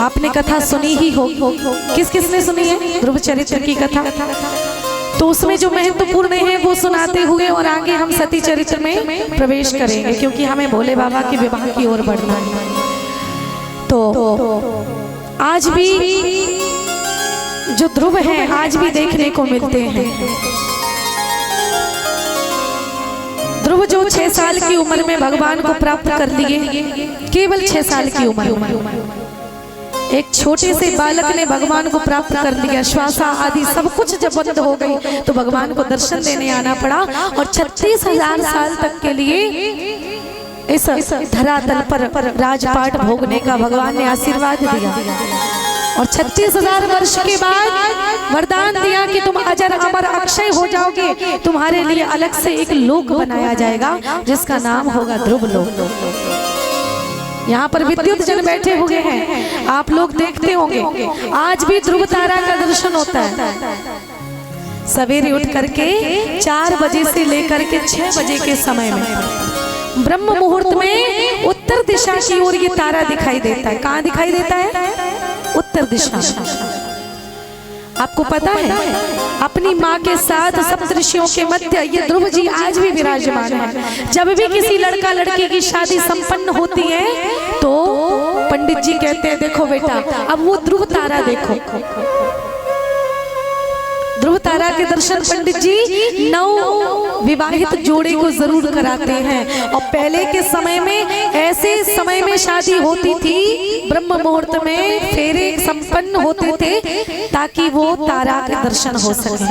आपने कथा सुनी ही हो। किस किसने सुनी है ध्रुव चरित्र की कथा? तो उसमें जो महत्वपूर्ण है वो सुनाते हुए और आगे हम सती चरित्र में प्रवेश करेंगे, क्योंकि हमें भोले बाबा के विवाह की ओर बढ़ना है। तो आज भी जो ध्रुव हैं आज भी देखने को मिलते हैं। ध्रुव जो 6 साल की उम्र में भगवान को प्राप्त कर लिए, केवल 6 साल की उम्र में एक छोटे से बालक ने भगवान को प्राप्त कर लिया। श्वासा आदि सब कुछ जब बंद हो गई तो भगवान को दर्शन देने आना पड़ा और 36,000 साल तक के लिए इस धरातल पर राजपाट भोगने का भगवान ने आशीर्वाद दिया। और 36,000 वर्ष के बाद वरदान दिया कि तुम अजर अमर अक्षय हो जाओगे, तुम्हारे लिए अलग से एक लोक बनाया जाएगा जिसका नाम होगा ध्रुव लोक। यहाँ पर विद्युत जन बैठे हुए हैं, आप लोग देखते होंगे आज भी ध्रुव तारा का दर्शन होता है। सवेरे उठ करके 4 बजे से लेकर के 6 बजे के समय में ब्रह्म मुहूर्त में उत्तर दिशा की ओर ये तारा दिखाई देता है। कहाँ दिखाई देता है? उत्तर दिशा। आपको पता है अपनी माँ के साथ सप्तऋषियों के मध्य ये ध्रुव जी आज भी विराजमान है। जब भी किसी लड़का लड़की की शादी संपन्न होती है तो पंडित जी कहते हैं देखो बेटा अब वो ध्रुव तारा देखो। ध्रुव तारा के दर्शन पंडित जी 9 विवाहित जोड़े को जरूर कराते हैं। और पहले के समय में ऐसे समय में शादी होती थी, ब्रह्म मुहूर्त में फेरे संपन्न होते थे ताकि वो तारा के दर्शन हो सके।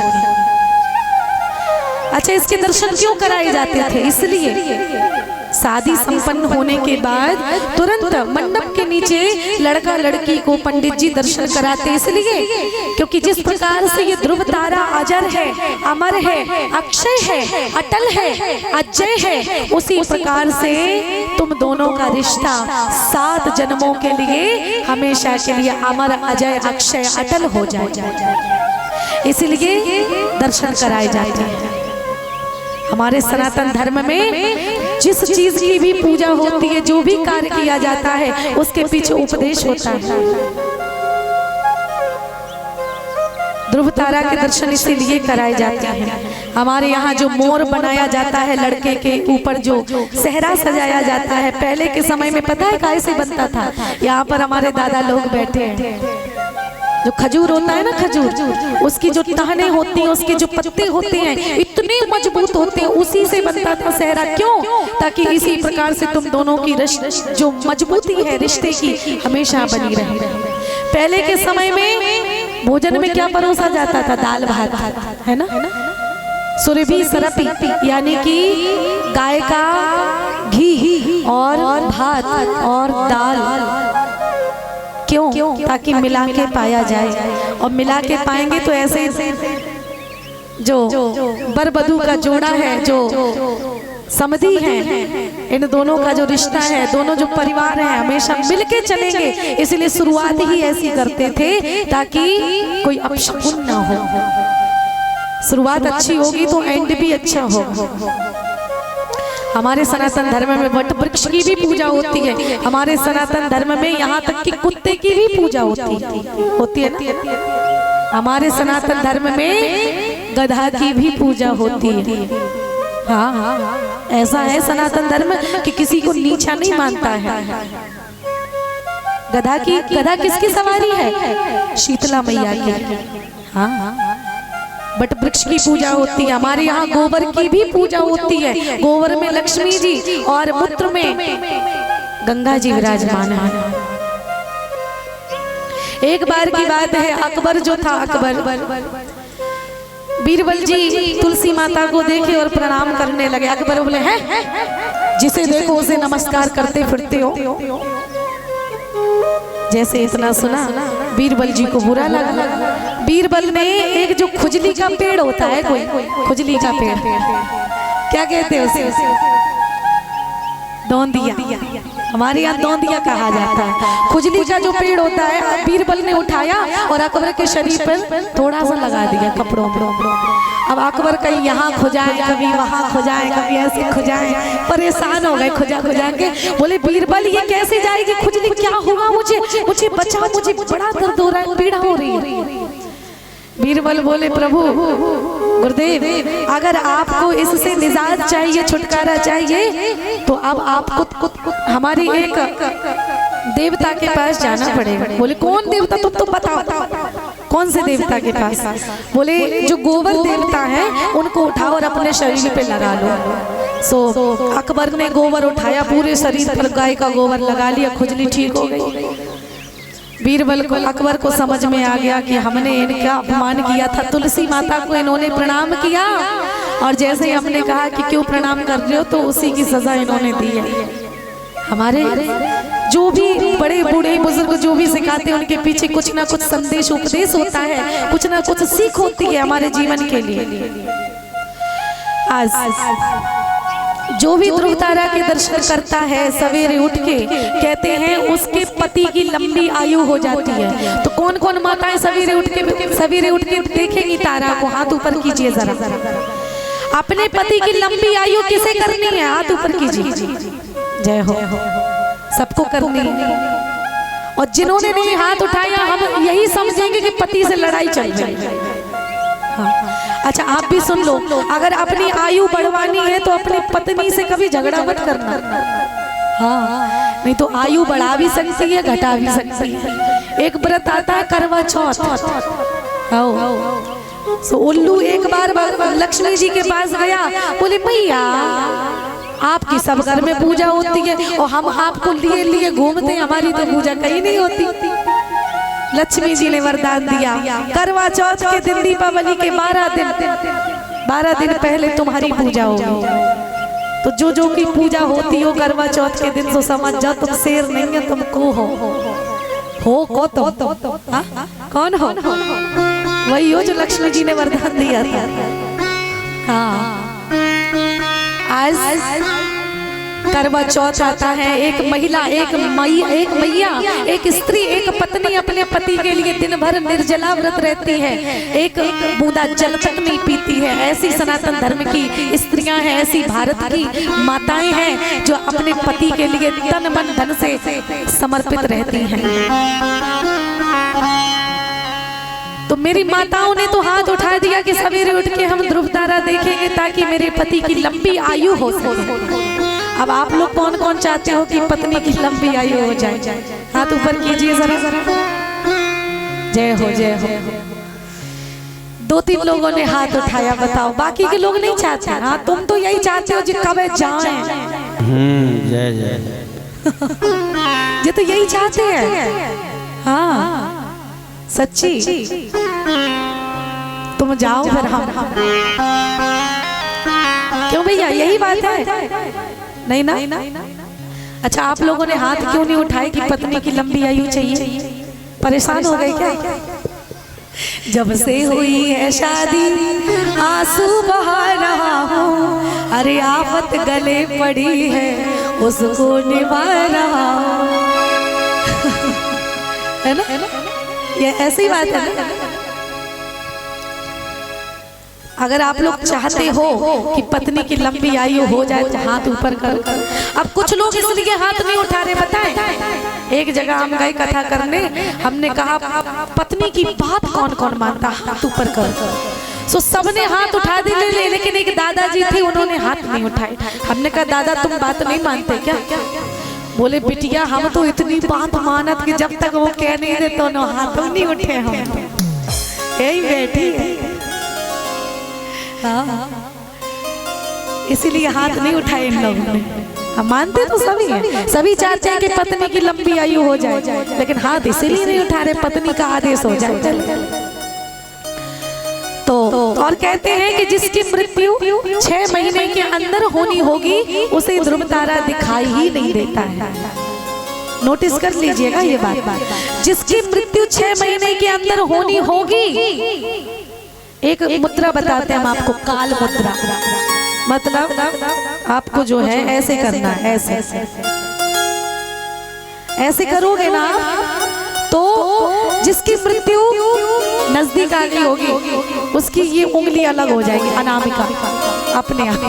अच्छा, इसके दर्शन क्यों कराए जाते थे? इसलिए शादी संपन्न होने के बाद तुरंत मंडप के नीचे लड़का लड़की को पंडित जी दर्शन कराते, इसलिए क्योंकि जिस प्रकार से ये ध्रुव तारा अजर है, अमर है, अक्षय है, अटल है, अजय है, उसी प्रकार से तुम दोनों का रिश्ता 7 जन्मों के लिए हमेशा के लिए अमर, अजय, अक्षय, अटल हो जाए, इसलिए दर्शन कराए जाते हैं। हमारे सनातन धर्म में जिस चीज की भी पूजा होती है, जो भी कार्य किया जाता है, उसके पीछे उपदेश होता है। ध्रुव तारा के दर्शन इसीलिए कराए जाते हैं। हमारे यहाँ जो मोर बनाया जाता है, लड़के के ऊपर जो सेहरा सजाया जाता है, पहले के समय में पता है कैसे बनता था? यहाँ पर हमारे दादा लोग बैठे हैं, जो खजूर होता है ना, खजूर, उसकी जो टहने होती हैं, उसके जो पत्ते होते हैं इतने मजबूत होते हैं, उसी से बनता था सेहरा। क्यों? ताकि इसी प्रकार से तुम दोनों की जो मजबूती है रिश्ते की हमेशा बनी रहे। पहले के समय में भोजन में क्या परोसा जाता था? दाल भात, है ना, सुरभि सरपी, यानी कि गाय का घी और भात और दाल। क्यों? ताकि मिला के पाया जाए, और मिला के पाएंगे तो ऐसे जो बर बधू का जोड़ा है, जो समधी है, इन दोनों का जो रिश्ता है, दोनों जो परिवार है, हमेशा मिलके चलेंगे। इसलिए शुरुआत ही ऐसी करते थे ताकि कोई अपशकुन ना हो। शुरुआत अच्छी होगी तो एंड भी अच्छा होगा। हमारे सनातन धर्म में वट वृक्ष की भी पूजा होती है। हमारे सनातन धर्म में यहाँ तक कि कुत्ते की भी पूजा होती है ना। हमारे सनातन धर्म में गधा की भी पूजा होती है। हाँ, ऐसा है सनातन धर्म कि किसी को नीचा नहीं मानता है। गधा किसकी सवारी है? शीतला मैया की। हाँ, बट वृक्ष की पूजा होती है। हमारे यहाँ गोबर की भी पूजा होती है। गोबर में लक्ष्मी जी और मूत्र में गंगा जी विराजमान है। एक बार की बात है, अकबर जो था, अकबर बीरबल जी तुलसी माता को देखे और प्रणाम करने लगे। अकबर बोले, हैं जिसे देखो उसे नमस्कार करते फिरते हो। जैसे इतना सुना बीरबल जी को बुरा लगा। बीरबल ने एक जो खुजली का पेड़ होता है, कोई खुजली का पेड़, क्या कहते हैं उसे? दौंदिया। हमारे यहाँ दौंदिया कहा जाता है। खुजली का जो पेड़ होता है बीरबल ने उठाया और अकबर के शरीर पर थोड़ा सा लगा दिया कपड़ों पर। अब अकबर कहीं यहाँ खुजाए, कभी वहाँ खुजाए, कभी ऐसे खुजाए, परेशान हो गए खुजा खुजा के। बोले बीरबल ये कैसे जाएगी खुजली, क्या हुआ मुझे, मुझे बचाओ, मुझे बड़ा दर्द हो रहा है, पीड़ा हो रही है। बीरबल बोले प्रभु गुरुदेव अगर आपको इससे निजात चाहिए, छुटकारा चाहिए, तो अब आपको हमारी एक देवता के पास जाना पड़ेगा। बोले कौन देवता, तुम तो बताओ कौन से देवता के पास। बोले जो गोबर देवता है उनको उठाओ और अपने शरीर पे लगा लो। सो अकबर ने गोबर उठाया, पूरे शरीर पर गाय का गोबर लगा लिया, खुजली ठीक हो गई। बीरबल को अकबर को समझ में आ गया कि हमने इनका अपमान किया था, तुलसी माता को इन्होंने प्रणाम किया और जैसे ही हमने कहा कि क्यों प्रणाम कर रहे हो तो उसी की सजा इन्होंने दी है। हमारे जो भी बड़े बूढ़े बुजुर्ग जो भी सिखाते हैं उनके पीछे कुछ ना कुछ संदेश उपदेश होता है, कुछ ना कुछ सीख होती है हमारे जीवन के लिए। आज जो भी ध्रुव तारा के दर्शन करता है सवेरे उठ के, कहते हैं उसके पति की लंबी आयु हो जाती है। तो कौन कौन माताएं सवेरे उठ के देखेंगी तारा को, हाथ ऊपर कीजिए जरा। अपने पति की लंबी आयु किसे करनी है, हाथ ऊपर कीजिए। जय हो, सबको करनी है। और जिन्होंने नहीं हाथ उठाया हम यही समझेंगे कि पति से लड़ाई चल रही है। हाँ। अच्छा आप भी सुन लो, अगर अपनी आयु बढ़वानी है तो अपनी पत्नी से कभी झगड़ा मत करना। हाँ, नहीं तो आयु बढ़ा भी सकती है, घटा भी सकती है। एक व्रत आता है करवा चौथ। सो उल्लू एक बार लक्ष्मी जी के पास गया, बोले मैया आपकी सब घर में पूजा होती है और हम आपको लिए लिए घूमते हैं, हमारी तो पूजा कहीं नहीं होती। लक्ष्मी जी ने वरदान दिया, करवा चौथ के दिन दीपावली के 12 दिन पहले तुम्हारी पूजा होगी। तो जो जो की पूजा होती हो करवा चौथ के दिन तो समझ जाओ तुम शेर नहीं है, तुम को हो को तुम कौन हो, वही हो जो लक्ष्मी जी ने वरदान दिया था। हाँ आज करवा चौथ आता है। एक महिला, एक मैया, एक स्त्री, एक पत्नी अपने पति के लिए दिन भर निर्जला व्रत रहती है, एक बूंदा जल तक नहीं पीती है। ऐसी सनातन धर्म की स्त्रियां हैं, ऐसी भारत की माताएं हैं जो अपने पति के लिए तन मन धन से समर्पित रहती हैं। तो मेरी माताओं ने तो हाथ उठा दिया कि सवेरे उठ के हम ध्रुव तारा देखेंगे ताकि मेरे पति की लंबी आयु हो सके। अब आप लोग कौन कौन चाहते हो कि पत्नी की लंबी आयु हो जाए, हाथ ऊपर कीजिए जरा। जय हो, जय हो। 2-3 लोगों ने हाथ उठाया, बताओ बाकी के लोग नहीं चाहते। हाँ तुम तो यही चाहते हो जी कब जाएं। जय जय ये तो यही चाहते हैं। हाँ सच्ची, तुम जाओ फिर हम क्यों भैया, यही बात है नहीं ना। अच्छा आप लोगों ने हाथ क्यों नहीं उठाए कि पत्नी की लंबी आयु चाहिए, परेशान हो गए क्या? जब से हुई है शादी आंसू बहा रहा हूँ, अरे आफत गले पड़ी है उसको निभा रहा हूँ। है ना, ये ऐसी बात है ना। अगर आप लोग चाहते हो कि पत्नी की लंबी आयु हो जाए तो हाथ ऊपर करो। अब कुछ लोग इसलिए हाथ नहीं उठा रहे, बताएं। एक जगह हम गए कथा करने, हमने कहा पत्नी की बात कौन कौन मानता, हाथ ऊपर करो। सो सबने हाथ उठा दिए, लेकिन एक दादाजी थे उन्होंने हाथ नहीं उठाए। हमने कहा दादा तुम बात नहीं मानते क्या? बोले बिटिया हम तो इतनी बात मानत कि जब तक वो कह नहीं दे तो हाथ नहीं उठे, हम यही बैठी है। इसीलिए हाथ नहीं उठाए इन लोगों ने। हम मानते तो सभी हैं, सभी चाहते हैं कि पत्नी की लंबी आयु हो जाए, लेकिन हाथ इसीलिए नहीं उठा रहे पत्नी का आदेश हो जाए तो। और कहते हैं कि जिसकी मृत्यु 6 महीने के अंदर होनी होगी उसे ध्रुव तारा दिखाई ही नहीं देता है। नोटिस कर लीजिएगा ये बात। जिसकी मृत्यु 6 महीने के अंदर होनी होगी, एक मुद्रा बताते हैं हम आपको, काल मुद्रा। मतलब आपको जो है ऐसे करना है, ऐसे ऐसे करोगे ना तो जिसकी मृत्यु नजदीक आ गई होगी उसकी ये उंगली अलग हो जाएगी, अनामिका अपने आप।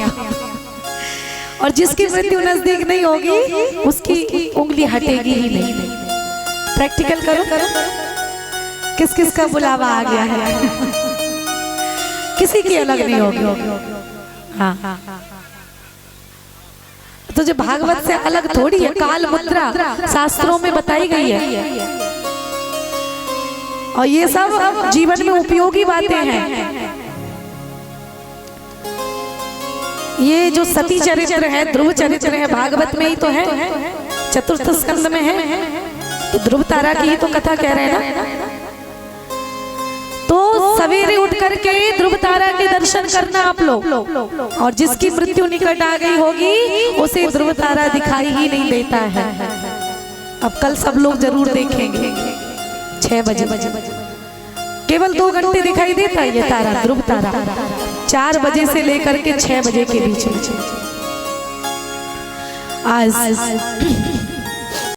और जिसकी मृत्यु नजदीक नहीं होगी उसकी उंगली हटेगी ही नहीं। प्रैक्टिकल करो करो। किस किस का बुलावा आ गया है? किसी की अलग नहीं होगी। हाँ, तो जो भागवत से अलग थोड़ी है, काल मुद्रा शास्त्रों में बताई गई है और ये सब जीवन में उपयोगी बातें हैं। ये जो सती चरित्र है, ध्रुव चरित्र है, भागवत में ही तो है, चतुर्थ स्कंद में है। तो ध्रुव तारा की ही तो कथा कह रहे हैं ना। तो सवेरे उठ करके ध्रुव तारा के दर्शन करना आप लोग, और जिसकी मृत्यु निकट आ गई होगी उसे ध्रुव तारा दिखाई ही नहीं देता है। अब कल सब लोग जरूर देखेंगे 6 बजे। केवल 2 घंटे दिखाई देता है ये तारा, ध्रुव तारा, 4 बजे से लेकर के 6 बजे के बीच में। आज